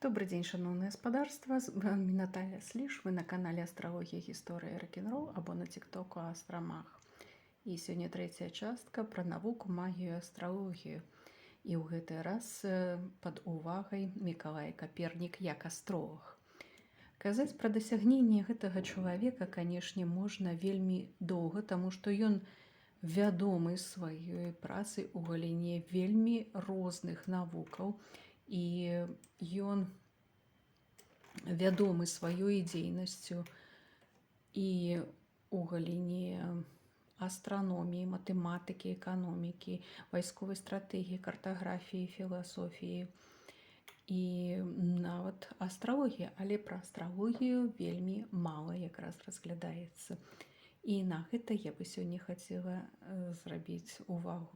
Добрый день, шановное господарство. З вами Наталья Сліж. Вы на канале Астрологія, гісторыя, рок-н-рол або на тиктоку Астромах. І сёння трэцяя частка пра навуку, магію, астралогію. І ў гэты раз пад увагай Мікалай Капернік як астролог. Казаць пра дасягненне гэтага чалавека, канешне, можна вельмі доўга, таму што ён вядомы сваёй працай у галіне вельмі розных навукаў, і ён вядомы сваёй дзейнасцю і у галіне астраноміі, матэматыкі, эканомікі, вайсковай стратэгіі, картаграфіі, філасофіі і нават астралогія, але пра астралогію вельмі мала якраз разглядаецца. І на гэта я бы сёння хацела зрабіць увагу.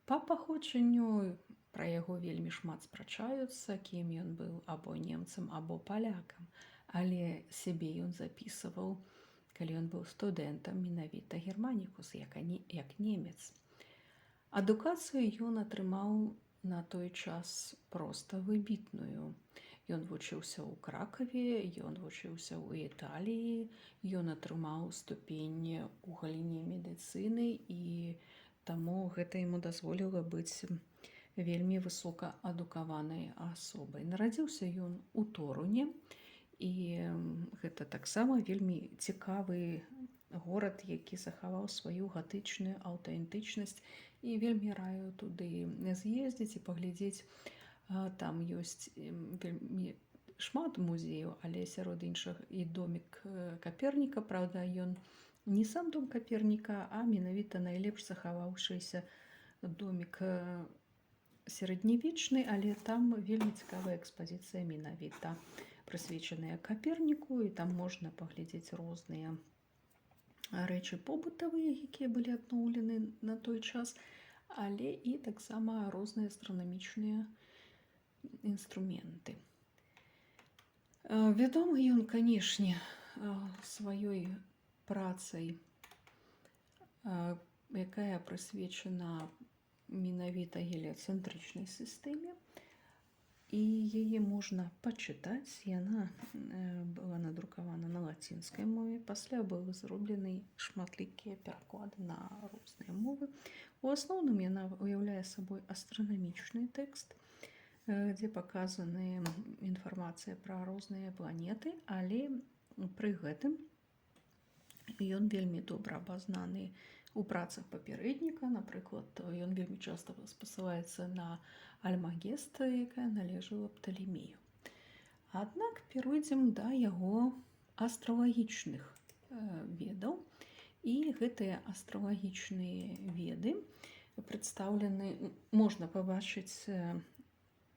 Па паходжанню пра яго вельмі шмат спрачаюцца, кім ён быў, або немцам, або палякам. Але сябе ён запісваў, калі ён быў студэнтам, менавіта германікус, як немец. Адукацыю ён атрымаў на той час проста выбітную. Ён вучыўся ў Кракаве, ён вучыўся ў Італіі, ён атрымаў ступень у галіне медыцыны, і таму гэта яму дазволіла быць вельмі высокаадукаванай асобай. Нарадзіўся ён у Торуне, і гэта таксама вельмі цікавы горад, які захаваў сваю гатычную аўтэнтычнасць, і вельмі раю туды з'ездзіць і паглядзець. Там ёсць вельмі шмат музеяў, але сярод іншых і домік Каперніка, праўда, ён не сам дом Каперніка, а менавіта найлепш захаваўшыся домік сярэднявечны, але там вельмі цікавая экспазіцыя менавіта прысвечаная Каперніку, і там можна паглядзець розныя рэчы побытавыя, якія былі адноўлены на той час, але і таксама розныя астранамічныя інструменты. Вядомы ён, канешне, сваёй працай, якая прысвечана менавіта геліяцэнтрычнай сістэме, і яе можна пачытаць. Яна была надрукавана на лацінскай мове, пасля былі зроблены шматлікія пераклады на розныя мовы. У асноўным яна уяўляе сабой астранамічны тэкст, дзе паказана інфармацыя пра розныя планеты, але пры гэтым ён вельмі добра абазнаны у працах папярэдніка. Напрыклад, ён вельмі часта спасылаецца на Альмагеста, якая належала Пталемею. Аднак перайдзем да яго астралагічных ведаў. І гэтыя астралагічныя веды прадстаўлены, можна пабачыць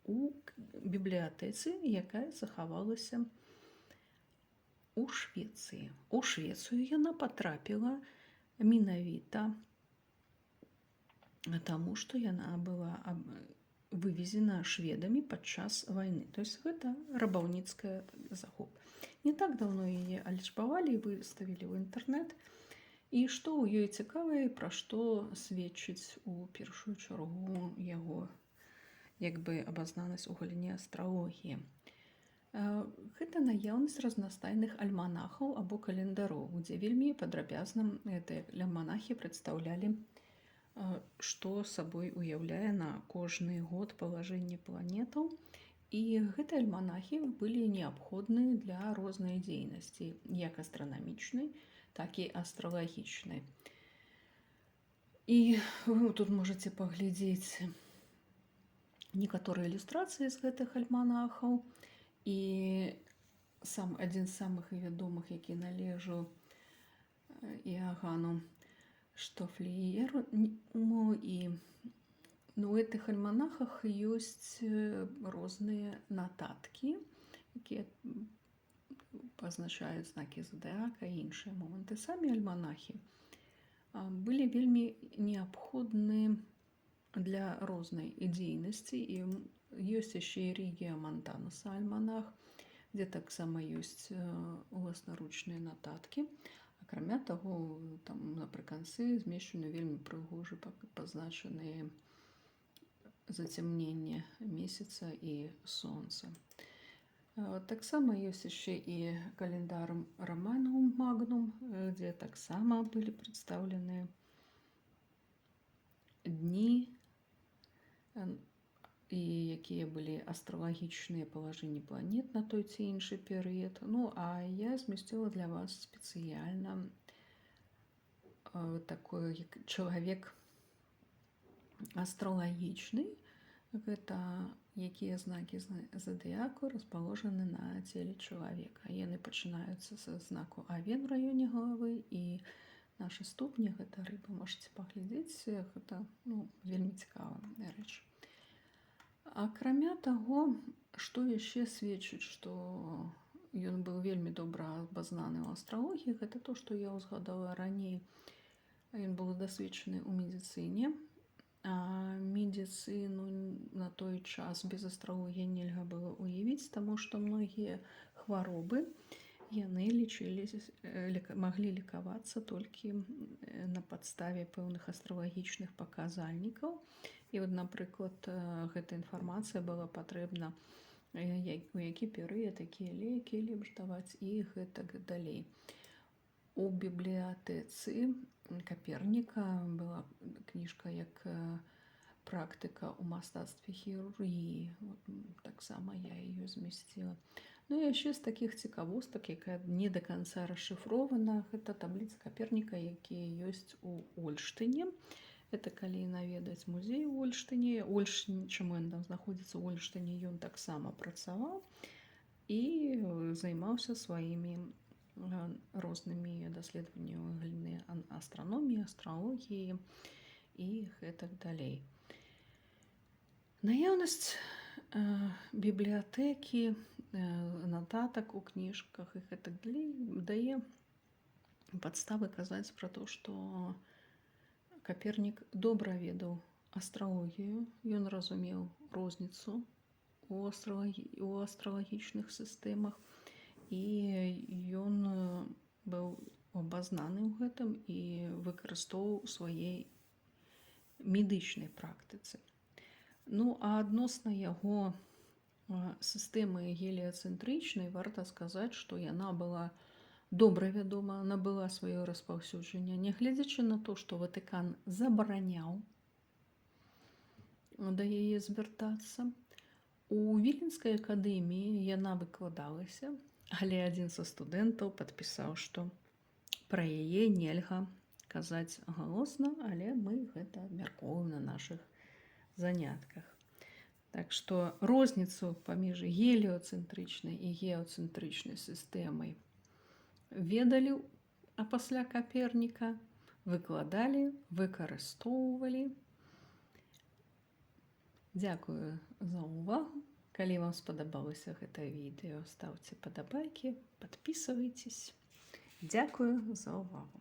у бібліятэцы, якая захавалася у Швецыі. У Швецыю яна патрапіла менавіта таму, што яна была вывезена шведамі падчас вайны. То есть гэта рабаўніцкая захоп. Не так даўно яе альчбавалі і выставілі ў інтэрнэт. І што ў ёй цікавае, пра што сведчыць у першую чаргу яго абазнанасць у галіне астралогіі. Гэта наяўнасць разнастайных альманахаў або календароў, дзе вельмі падрабязна гэтыя альманахі прадстаўлялі, што сабой уяўляе на кожны год палажэнне планетаў. І гэтыя альманахі былі неабходныя для рознай дзейнасці, як астранамічнай, так і астралагічнай. І вы тут можаце паглядзець некаторыя ілюстрацыі з гэтых альманахаў. І адзін з самых вядомых, які належаў Іагану Штофліеру. І у гэтых альманахах ёсць розныя нататкі, якія пазначаюць знакі зодыака і іншыя моманты. Самі альманахі былі вельмі неабходны для рознай дзейнасці. І ёсць яшчэ і Регіа Монтануса альманах, дзе таксама ёсць уласнаручныя нататкі. Акрамя таго, там напрыканцы змешчаны вельмі прыгожа пазначаныя зацемнение месяца и солнца. Таксама ёсць яшчэ і календар Романум Магнум, где таксама былі прадстаўлены дні, і якія былі астралагічныя палажэнні планет на той ці іншы перыяд. Ну, а я змясціла для вас спецыяльна такой як чалавек астралагічны. Гэта якія знакі задыяку распаложаны на целе чалавека. Яны пачынаюцца са знаку Авен в раёне галавы, і нашы ступні, гэта рыба, можаце паглядзець, гэта вельмі цікавая рэч. Акрамя таго, што яшчэ сведчыць, што ён быў вельмі добра абазнаны ў астралогіі, гэта то, што я ўзгадала раней. Ён быў дасведчаны ў медыцыне. А медыцыну на той час без астралогіі нельга было ўявіць, таму што многія хваробы яны маглі лікавацца толькі на падставе пэўных астралагічных паказальнікаў. І от, напрыклад, гэта інфармацыя была патрэбна, у які перыяд, якія лекі лепш даваць і гэтак далей. У бібліятэцы Каперніка была кніжка як практыка ў мастацтве хірургіі. Таксама я яе змясціла. Ну і яшчэ з такіх цікавостак, якая не да канца расшыфрована, гэта табліца Каперніка, якія ёсць у Ольштыне. Это калі наведаць музей у Ольштыне. Чаму ён там знаходзіцца ў Ольштыне, ён таксама працаваў і займаўся сваімі рознымі даследаваннямі галіны астраноміі, астралогіі і гэтак далей. Наяўнасць бібліятэкі, нататак у кніжках і гэтак далей дае падставы казаць пра то, што Капернік добра ведаў астралогію, ён разумеў розніцу у астралагічных сістэмах, і ён быў абазнаны ў гэтым і выкарыстоўваў у сваёй медычнай практыцы. Ну, а адносна яго сістэмы геліяцэнтрычнай варта сказаць, што яна была добра вядома, набыла сваё распаўсюджанне, нягледзячы на то, што Ватыкан забараняў да яе звяртацца. У Віленскай акадэміі яна выкладалася, але адзін са студэнтаў падпісаў, што пра яе нельга казаць галосна, але мы гэта абмяркоўваем на нашых занятках. Так што розніцу паміж геліяцэнтрычнай і геацэнтрычнай сістэмай ведалі, а пасля Каперніка выкладалі, выкарыстоўвалі. Дзякую за ўвагу. Калі вам спадабалася гэта відэо, стаўце падабайкі, падпісвайцеся. Дзякую за ўвагу.